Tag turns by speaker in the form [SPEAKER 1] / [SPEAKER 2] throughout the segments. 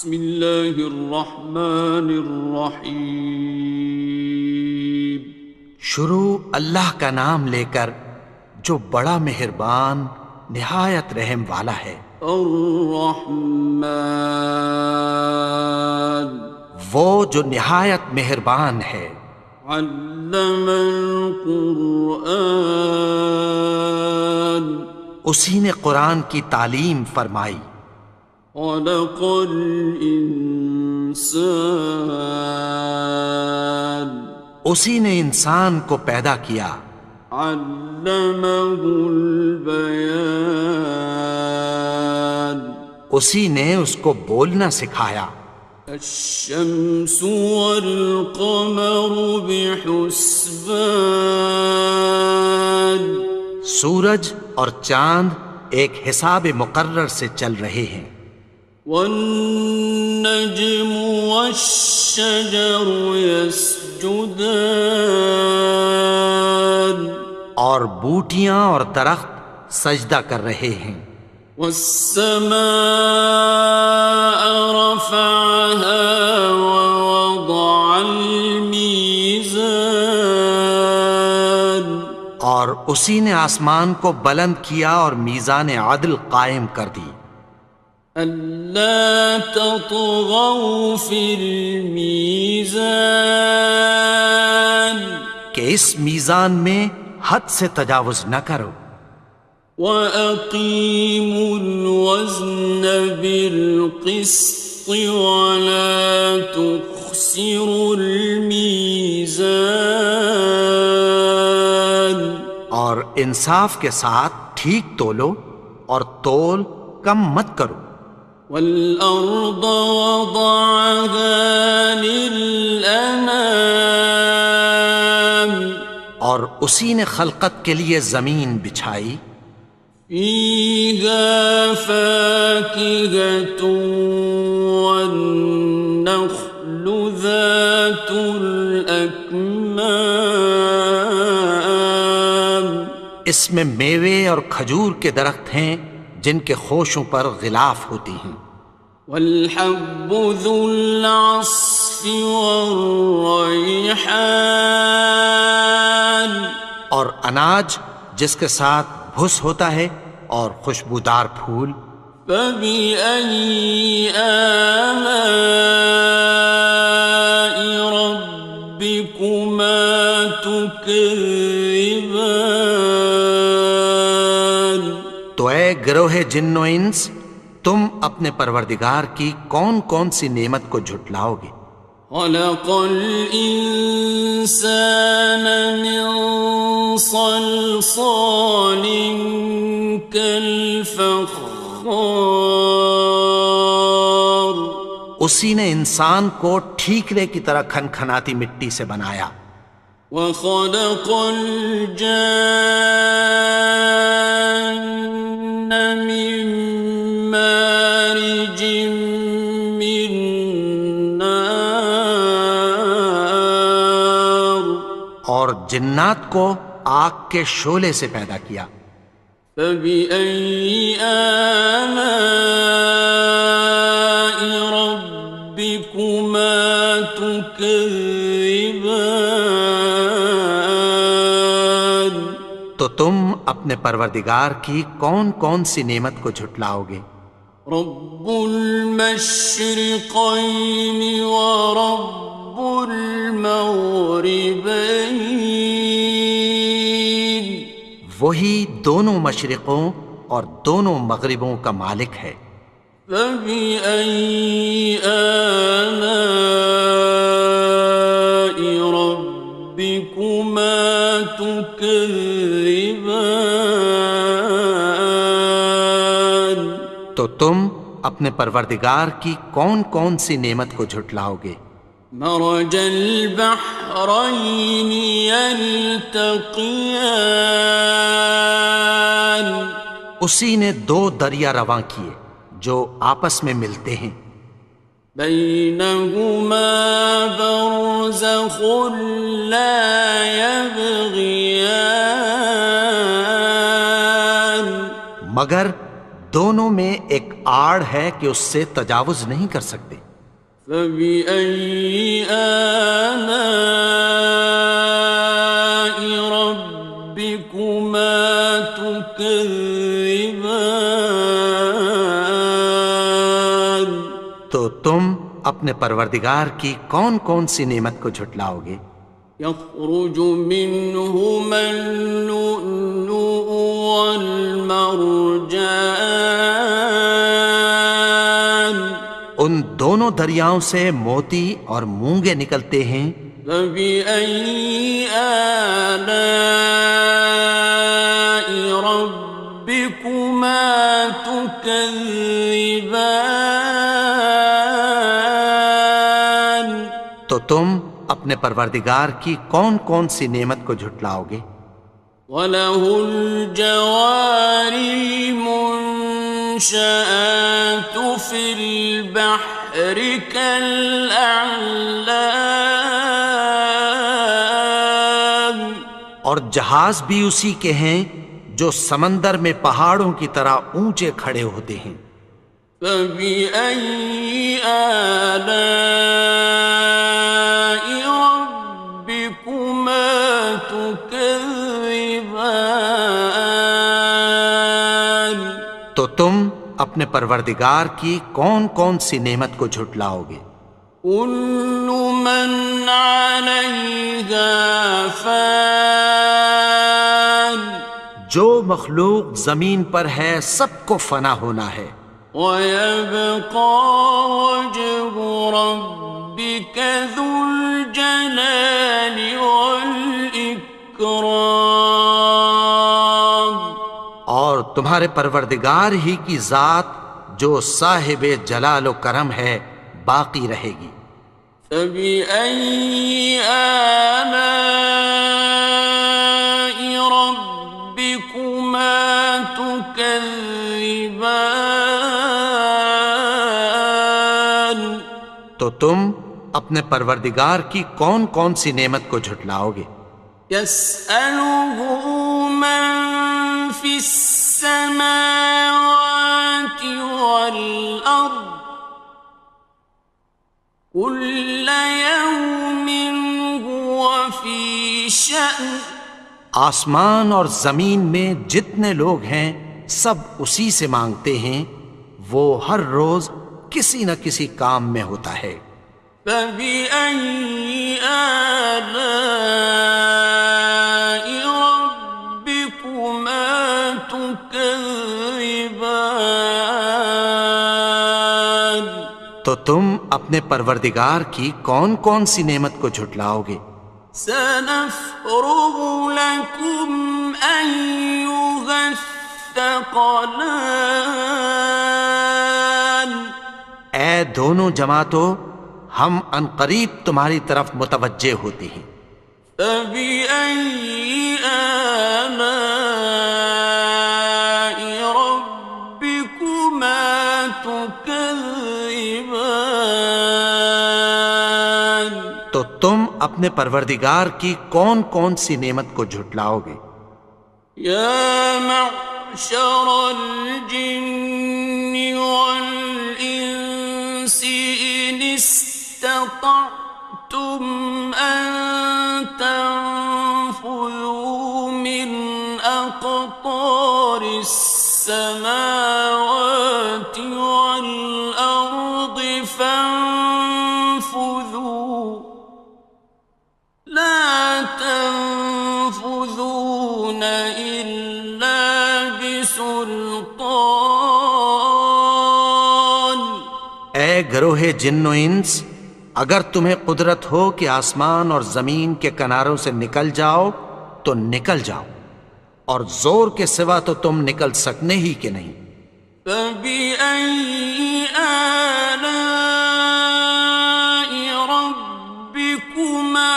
[SPEAKER 1] بسم اللہ الرحمن الرحیم۔
[SPEAKER 2] شروع اللہ کا نام لے کر جو بڑا مہربان نہایت رحم والا ہے۔
[SPEAKER 1] الرحمن،
[SPEAKER 2] وہ جو نہایت مہربان ہے۔
[SPEAKER 1] علم القرآن،
[SPEAKER 2] اسی نے قرآن کی تعلیم فرمائی۔
[SPEAKER 1] خلق الانسان،
[SPEAKER 2] اسی نے انسان کو پیدا کیا۔
[SPEAKER 1] علمہ البیان،
[SPEAKER 2] اسی نے اس کو بولنا سکھایا۔
[SPEAKER 1] الشمس والقمر بحسبان،
[SPEAKER 2] سورج اور چاند ایک حساب مقرر سے چل رہے ہیں۔
[SPEAKER 1] والنجم والشجر يسجدان،
[SPEAKER 2] اور بوٹیاں اور درخت سجدہ کر رہے ہیں۔
[SPEAKER 1] والسماء رفعها ووضع الميزان،
[SPEAKER 2] اور اسی نے آسمان کو بلند کیا اور میزان عدل قائم کر دی۔
[SPEAKER 1] ألا تطغوا في الميزان،
[SPEAKER 2] کہ اس میزان میں حد سے تجاوز نہ کرو۔
[SPEAKER 1] وَأَقِيمُوا الْوَزْنَ بِالْقِسْطِ وَلَا تُخْسِرُوا الْمِيزَانَ،
[SPEAKER 2] اور انصاف کے ساتھ ٹھیک تولو اور تول کم مت کرو۔
[SPEAKER 1] وَالْأَرْضَ وَضَعَهَا لِلْأَنَامِ،
[SPEAKER 2] اور اسی نے خلقت کے لیے زمین بچھائی۔
[SPEAKER 1] فِيهَا فَاكِهَةٌ وَالنَّخْلُ ذَاتُ الْأَكْمَامِ،
[SPEAKER 2] اس میں میوے اور کھجور کے درخت ہیں جن کے خوشوں پر غلاف ہوتی ہیں۔
[SPEAKER 1] وَالْحَبُّ ذُو الْعَصْفِ وَالرَّيْحَانِ،
[SPEAKER 2] اور اناج جس کے ساتھ بھس ہوتا ہے اور خوشبودار پھول۔
[SPEAKER 1] فَبِأَيِّ آلَاءِ رَبِّكُمَا تُكَذِّبَانِ،
[SPEAKER 2] تو اے گروہ جن و انس، تم اپنے پروردگار کی کون کون سی نعمت کو جھٹلاؤ گے؟
[SPEAKER 1] خَلَقَ الْإِنسَانَ مِنْ صَلْصَالٍ كَالْفَخَّارِ،
[SPEAKER 2] اسی نے انسان کو ٹھیکرے کی طرح کھنکھناتی مٹی سے بنایا۔
[SPEAKER 1] وَخَلَقَ الْجَانَّ مِن مَّارِجٍ مِّن نَّارٍ،
[SPEAKER 2] اور جنات کو آگ کے شعلے سے پیدا کیا۔
[SPEAKER 1] فَبِأَيِّ آلَاءِ رَبِّكُمَا تُكَذِّبَانِ،
[SPEAKER 2] تو تم اپنے پروردگار کی کون کون سی نعمت کو جھٹلاؤ گے؟
[SPEAKER 1] رب المشرقین ورب المغربین،
[SPEAKER 2] وہی دونوں مشرقوں اور دونوں مغربوں کا مالک ہے۔
[SPEAKER 1] فَبِأَيِّ آلَاءِ رَبِّكُمَا تُكَذِّبَانِ،
[SPEAKER 2] تو تم اپنے پروردگار کی کون کون سی نعمت کو جھٹلاؤ گے؟
[SPEAKER 1] مرج البحرین یلتقیان،
[SPEAKER 2] اسی نے دو دریا رواں کیے جو آپس میں ملتے ہیں۔
[SPEAKER 1] بینہما برزخ لا یبغیان،
[SPEAKER 2] مگر دونوں میں ایک آڑ ہے کہ اس سے تجاوز نہیں کر سکتے۔
[SPEAKER 1] فبأي آلاء ربكما تكذبان؟
[SPEAKER 2] تو تم اپنے پروردگار کی کون کون سی نعمت کو جھٹلاؤ گے؟
[SPEAKER 1] يخرج منهما اللؤلؤ والمرجان
[SPEAKER 2] ان دونوں دریاؤں سے موتی اور مونگے نکلتے ہیں۔
[SPEAKER 1] فبأي آلاء ربكما تكذبان؟
[SPEAKER 2] تو تم اپنے پروردگار کی کون کون سی نعمت کو جھٹلاؤ گے؟
[SPEAKER 1] وَلَهُ الْجَوَارِ الْمُنشَآتُ فِي الْبَحْرِ كَالْأَعْلَامِ،
[SPEAKER 2] اور جہاز بھی اسی کے ہیں جو سمندر میں پہاڑوں کی طرح اونچے کھڑے ہوتے ہیں۔
[SPEAKER 1] فَبِأَيِّ آلَاءِ رَبِّكُمَا تُكَذِّبَانِ؟
[SPEAKER 2] تو تم اپنے پروردگار کی کون کون سی نعمت کو جھٹلاؤ گے؟
[SPEAKER 1] كُلُّ مَنْ عَلَيْهَا فَانٍ،
[SPEAKER 2] جو مخلوق زمین پر ہے سب کو فنا ہونا ہے۔
[SPEAKER 1] وَيَبْقَى وَجْهُ رَبِّكَ ذُو الْجَلَالِ وَالْإِكْرَامِ،
[SPEAKER 2] اور تمہارے پروردگار ہی کی ذات جو صاحب جلال و کرم ہے باقی رہے گی۔
[SPEAKER 1] فَبِأَيِّ آلَاءِ رَبِّكُمَا تُكَذِّبَانِ؟
[SPEAKER 2] تو تم اپنے پروردگار کی کون کون سی نعمت کو جھٹلاؤ گے؟
[SPEAKER 1] يَسْأَلُهُ مَن فِي السَّمَاوَاتِ وَالْأَرْضِ كُلَّ يَوْمٍ هُوَ فِي شَأْنٍ،
[SPEAKER 2] آسمان اور زمین میں جتنے لوگ ہیں سب اسی سے مانگتے ہیں، وہ ہر روز کسی نہ کسی کام میں ہوتا ہے۔
[SPEAKER 1] فَبِأَيِّ آلَاءِ رَبِّكُمَا تُكَذِّبَانِ؟
[SPEAKER 2] تو تم اپنے پروردگار کی کون کون سی نعمت کو جھٹلاؤ گے؟
[SPEAKER 1] سَنَفْرُغُ لَكُمْ أَيُّهَ الثَّقَلَانِ،
[SPEAKER 2] اے دونوں جماعتوں، ہم عنقریب تمہاری طرف متوجہ ہوتے ہیں۔
[SPEAKER 1] فَبِأَيِّ آلَاءِ رَبِّكُمَا تُكَذِّبَانِ؟
[SPEAKER 2] تو تم اپنے پروردگار کی کون کون سی نعمت کو جھٹلاؤ گے؟
[SPEAKER 1] يَا مَعْشَرَ الْجِنِّ وَالْإِنسِ إِنِ اسْتَطَعْتُمْ أَن تَنفُذُوا مِنْ أَقْطَارِ السَّمَاوَاتِ وَالْأَرْضِ فَانفُذُوا لَا تَنفُذُونَ إِلَّا بِسُلْطَانٍ۔
[SPEAKER 2] اے گروہ جن و انس، اگر تمہیں قدرت ہو کہ آسمان اور زمین کے کناروں سے نکل جاؤ تو نکل جاؤ، اور زور کے سوا تو تم نکل سکنے ہی کہ نہیں۔
[SPEAKER 1] فَبِأَيِّ آلَاءِ رَبِّكُمَا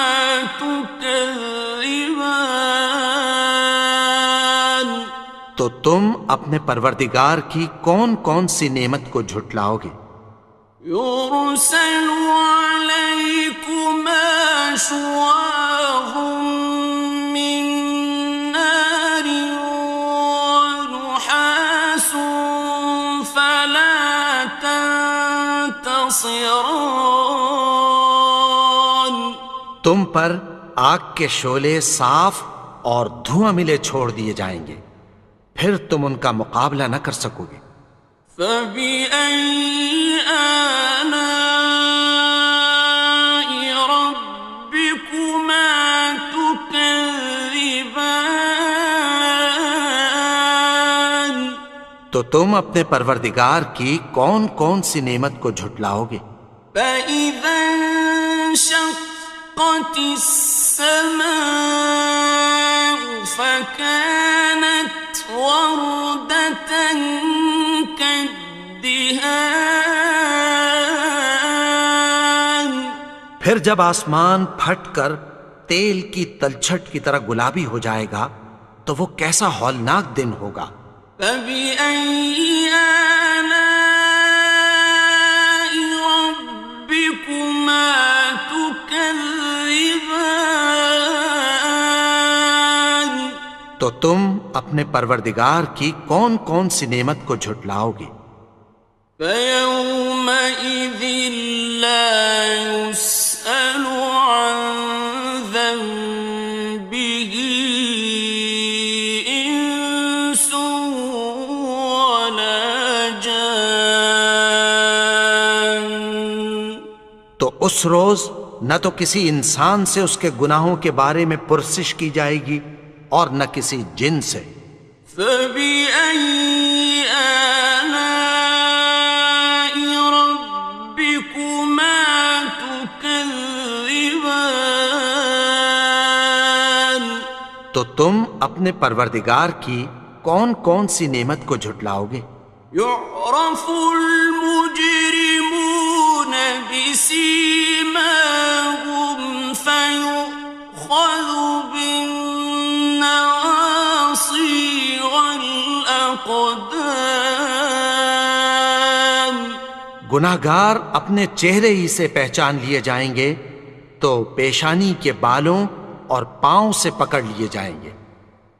[SPEAKER 1] تُكَذِّبَانِ؟
[SPEAKER 2] تو تم اپنے پروردگار کی کون کون سی نعمت کو جھٹلاؤ گے؟
[SPEAKER 1] يُرْسَلُ عَلَيْكُمَا شُوَاظٌ مِّن نَّارٍ وَنُحَاسٌ ينتصران.
[SPEAKER 2] تم پر آگ کے شعلے صاف اور دھواں ملے چھوڑ دیے جائیں گے، پھر تم ان کا مقابلہ نہ کر سکو گے۔
[SPEAKER 1] فبأي آلاء ربكما تكذبان.
[SPEAKER 2] تو تم اپنے پروردگار کی کون کون سی نعمت کو جھٹلاؤ گے؟
[SPEAKER 1] فإذا انشقت السماء فكانت وردة كالدهان.
[SPEAKER 2] پھر جب آسمان پھٹ کر تیل کی تلچھٹ کی طرح گلابی ہو جائے گا تو وہ کیسا ہولناک دن ہوگا۔
[SPEAKER 1] فبأي آلاء ربكما تكذبان.
[SPEAKER 2] تو تم اپنے پروردگار کی کون کون سی نعمت کو جھٹلاؤ گے؟
[SPEAKER 1] فيومئذ لا يسأل عن ذنبه إنس ولا جان.
[SPEAKER 2] تو اس روز نہ تو کسی انسان سے اس کے گناہوں کے بارے میں پرسش کی جائے گی اور نہ کسی جن سے۔
[SPEAKER 1] فبأي آلاء ربكما تكذبان.
[SPEAKER 2] تو تم اپنے پروردگار کی کون کون سی نعمت کو جھٹلاؤ گے؟
[SPEAKER 1] يعرف المجرمون بسيماهم فيؤخذ بالنواصي والأقدام.
[SPEAKER 2] گناہگار اپنے چہرے ہی سے پہچان لیے جائیں گے تو پیشانی کے بالوں اور پاؤں سے پکڑ لیے جائیں گے۔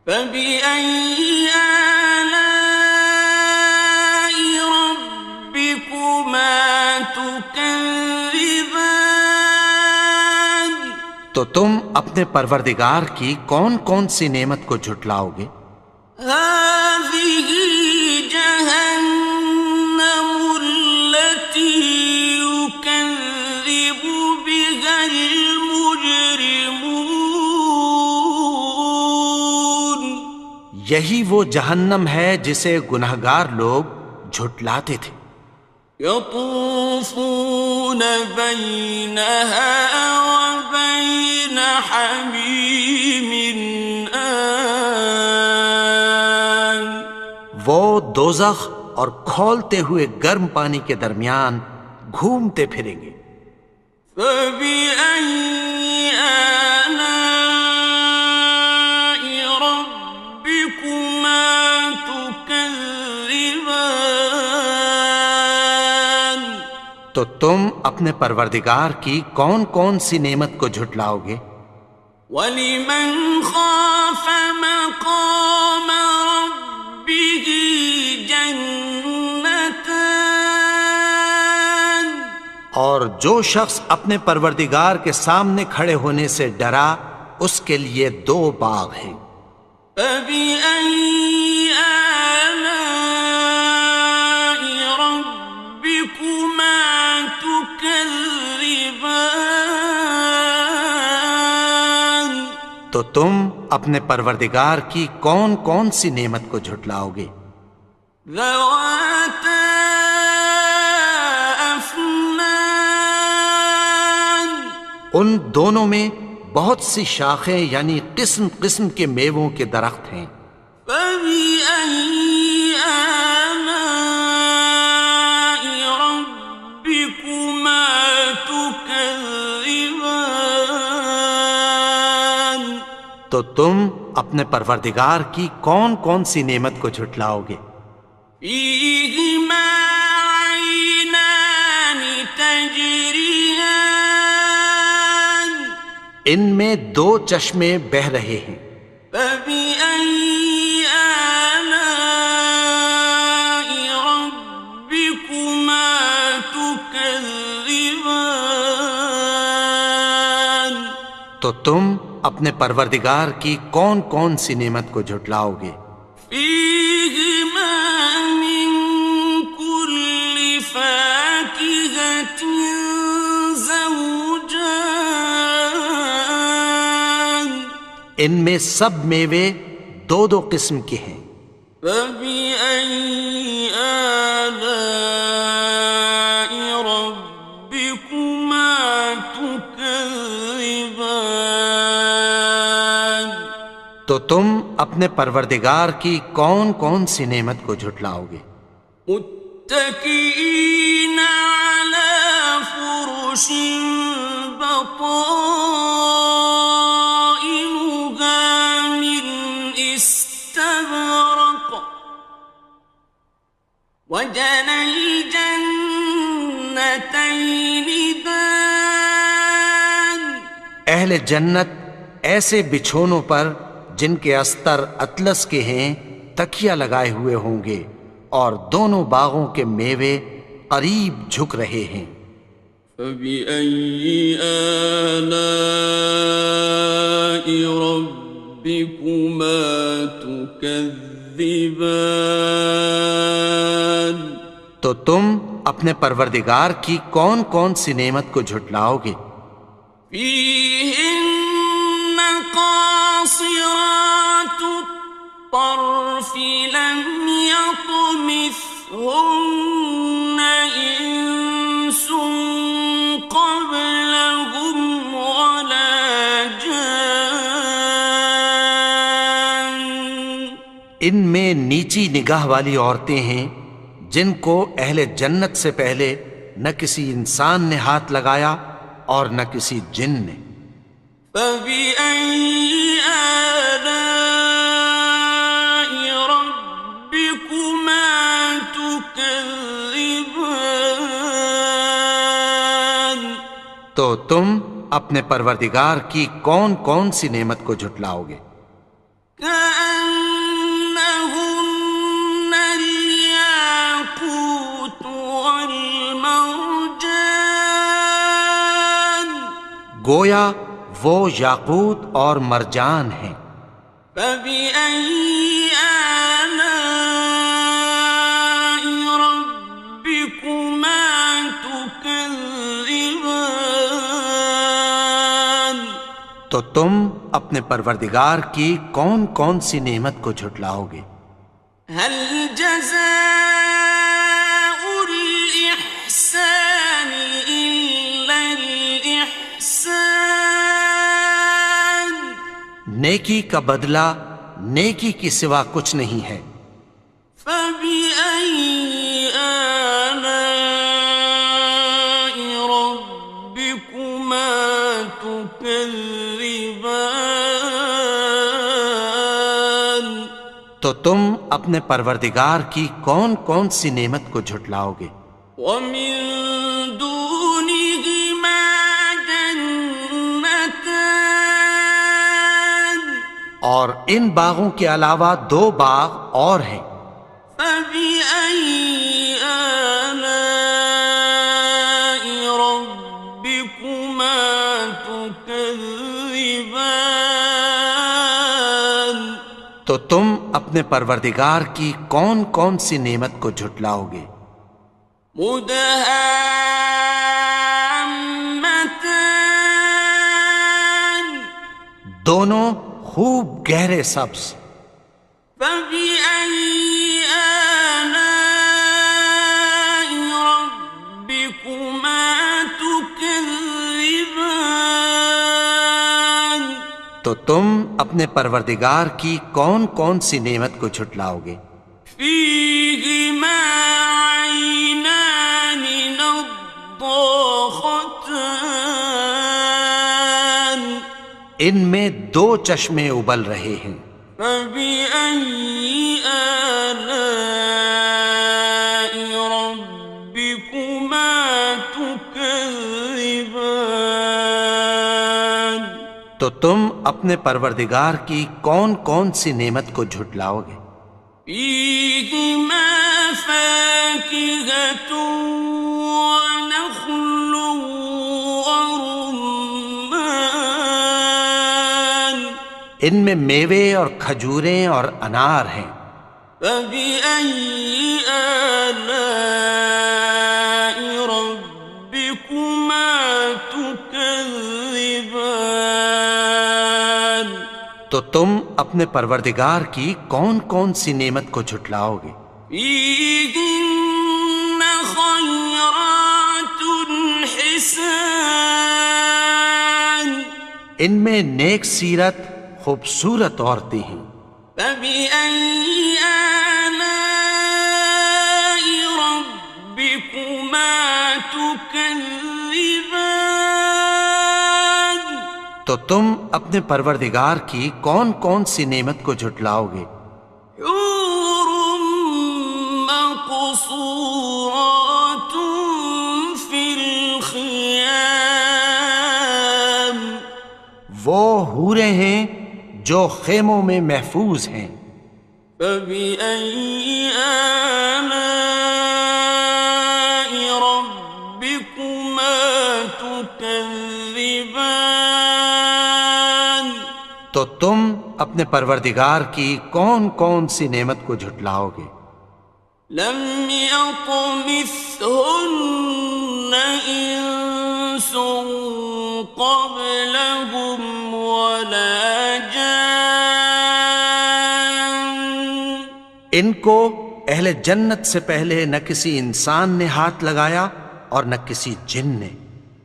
[SPEAKER 1] فبأي آلاء ربكما تكذبان.
[SPEAKER 2] تو تم اپنے پروردگار کی کون کون سی نعمت کو جھٹلاؤ گے؟
[SPEAKER 1] هذه جهنم التي يكذب بها المجرمون.
[SPEAKER 2] یہی وہ جہنم ہے جسے گناہگار لوگ جھٹلاتے تھے۔
[SPEAKER 1] يطوفون بينها وبين حميم آن.
[SPEAKER 2] وہ دوزخ اور کھولتے ہوئے گرم پانی کے درمیان گھومتے پھریں گے۔
[SPEAKER 1] فبأي آلاء ربكما تكذبان.
[SPEAKER 2] تو تم اپنے پروردگار کی کون کون سی نعمت کو جھٹلاؤ گے؟
[SPEAKER 1] وَلِمَنْ خَافَ مَقَامَ رَبِّهِ جَنَّتَانِ.
[SPEAKER 2] اور جو شخص اپنے پروردگار کے سامنے کھڑے ہونے سے ڈرا اس کے لیے دو باغ ہیں۔
[SPEAKER 1] فَبِأَيِّ آلَاءِ رَبِّكُمَا تُكَذِّبَانِ.
[SPEAKER 2] تو تم اپنے پروردگار کی کون کون سی نعمت کو جھٹلاؤ گے؟
[SPEAKER 1] ذَوَاتَا أَفْنَانٍ.
[SPEAKER 2] ان دونوں میں بہت سی شاخیں یعنی قسم قسم کے میووں کے درخت ہیں۔
[SPEAKER 1] فَبِأَيِّ آلَاءِ رَبِّكُمَا تُكَذِّبَانِ.
[SPEAKER 2] تو تم اپنے پروردگار کی کون کون سی نعمت کو جھٹلاؤ گے؟
[SPEAKER 1] فِيهِمَا عَيْنَانِ تَجْرِيَانِ.
[SPEAKER 2] ان میں دو چشمے بہہ رہے ہیں۔
[SPEAKER 1] فَبِأَيِّ آلَاءِ رَبِّكُمَا تُكَذِّبَانِ.
[SPEAKER 2] تو تم اپنے پروردگار کی کون کون سی نعمت کو جھٹلاؤ گے؟
[SPEAKER 1] فيهما من كل فاكهة زوجان
[SPEAKER 2] ان میں سب میوے دو دو قسم کے ہیں۔
[SPEAKER 1] فبأي آلاء ربكما تكذبان
[SPEAKER 2] تو تم اپنے پروردگار کی کون کون سی نعمت کو جھٹلاؤ گے؟
[SPEAKER 1] متكئين على فرش بطائنها من استبرق وجنى الجنتين دان
[SPEAKER 2] اہل جنت ایسے بچھونوں پر جن کے استر اطلس کے ہیں تکیہ لگائے ہوئے ہوں گے، اور دونوں باغوں کے میوے قریب جھک رہے ہیں۔
[SPEAKER 1] فبأي آلاء ربكما تكذبان
[SPEAKER 2] تو تم اپنے پروردگار کی کون کون سی نعمت کو جھٹلاؤ گے؟
[SPEAKER 1] فيهن قاصرات الطرف لم يطمثهن إنس قبلهم ولا جان
[SPEAKER 2] ان میں نیچی نگاہ والی عورتیں ہیں جن کو اہل جنت سے پہلے نہ کسی انسان نے ہاتھ لگایا اور نہ کسی جن نے۔
[SPEAKER 1] فبأي آلاء ربكما تكذبان
[SPEAKER 2] تو تم اپنے پروردگار کی کون کون سی نعمت کو جھٹلاؤ گے؟
[SPEAKER 1] كأنهن الياقوت والمرجان
[SPEAKER 2] گویا وہ یاقوت اور مرجان ہیں۔
[SPEAKER 1] فبأي آلاء ربكما تكذبان
[SPEAKER 2] تو تم اپنے پروردگار کی کون کون سی نعمت کو جھٹلاؤ گے؟
[SPEAKER 1] هل جزاء الإحسان إلا الإحسان
[SPEAKER 2] نیکی کا بدلہ نیکی کی سوا کچھ نہیں ہے۔
[SPEAKER 1] فبأي آلاء ربكما تكذبان
[SPEAKER 2] تو تم اپنے پروردگار کی کون کون سی نعمت کو جھٹلاؤ گے؟
[SPEAKER 1] ومن دونهما جنتان
[SPEAKER 2] اور ان باغوں کے علاوہ دو باغ اور ہیں۔
[SPEAKER 1] فبأي آلاء ربكما تكذبان
[SPEAKER 2] تو تم اپنے پروردگار کی کون کون سی نعمت کو جھٹلاؤ گے؟
[SPEAKER 1] مدهامتان
[SPEAKER 2] دونوں خوب گہرے سبز۔
[SPEAKER 1] فبأي آلاء ربكما تكذبان
[SPEAKER 2] تو تم اپنے پروردگار کی کون کون سی نعمت کو جھٹلاؤ گے؟
[SPEAKER 1] فيهما عينان نضاختان
[SPEAKER 2] ان میں دو چشمے ابل رہے ہیں۔
[SPEAKER 1] فبأي آلاء ربكما تكذبان
[SPEAKER 2] تو تم اپنے پروردگار کی کون کون سی نعمت کو جھٹلاؤ گے؟
[SPEAKER 1] فيهما فاكهة ونخل ورمان
[SPEAKER 2] ان میں میوے اور کھجوریں اور انار ہیں۔
[SPEAKER 1] فبأي آلاء ربكما تكذبان؟
[SPEAKER 2] تو تم اپنے پروردگار کی کون کون سی نعمت کو جھٹلاؤ گے؟
[SPEAKER 1] فيهن خيرات حسان،
[SPEAKER 2] ان میں نیک سیرت خوبصورت عورتیں ہیں۔
[SPEAKER 1] فبأي آلاء ربكما تكذبان؟
[SPEAKER 2] تو تم اپنے پروردگار کی کون کون سی نعمت کو جھٹلاؤ گے؟
[SPEAKER 1] حور مقصورات في الخيام،
[SPEAKER 2] وہ حوریں ہیں جو خیموں میں محفوظ ہیں۔
[SPEAKER 1] فبأي آلاء ربكما تكذبان؟
[SPEAKER 2] تو تم اپنے پروردگار کی کون کون سی نعمت کو جھٹلاؤ گے؟
[SPEAKER 1] لم يطمثهن إنس قبلهم ولا جان،
[SPEAKER 2] ان کو اہل جنت سے پہلے نہ کسی انسان نے ہاتھ لگایا اور نہ کسی جن نے۔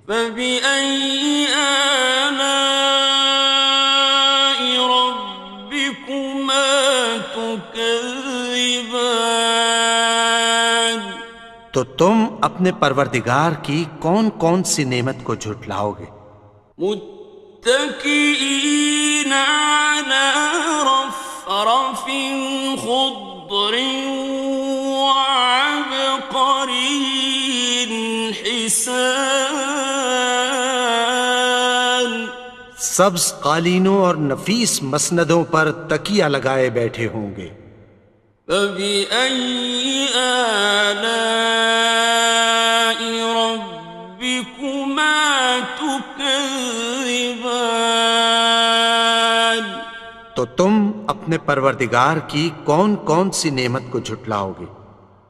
[SPEAKER 1] فبأي آلاء ربكما تكذبان؟
[SPEAKER 2] تو تم اپنے پروردگار کی کون کون سی نعمت کو جھٹلاؤ گے؟
[SPEAKER 1] متكئين على رفرف خضر وعبقري حسان،
[SPEAKER 2] سبز قالینوں اور نفیس مسندوں پر تکیہ لگائے بیٹھے ہوں گے۔
[SPEAKER 1] فبأي آلاء ربكما تكذبان؟
[SPEAKER 2] تو تم اپنے پروردگار کی کون کون سی نعمت کو جھٹلاؤ گے؟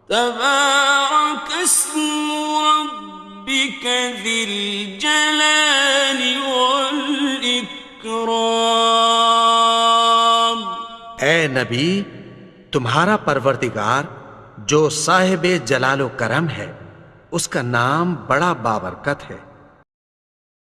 [SPEAKER 1] تبارك اسم ربك ذي الجلال والإكرام۔
[SPEAKER 2] اے نبی، تمہارا پروردگار جو صاحب جلال و کرم ہے، اس کا نام بڑا بابرکت ہے۔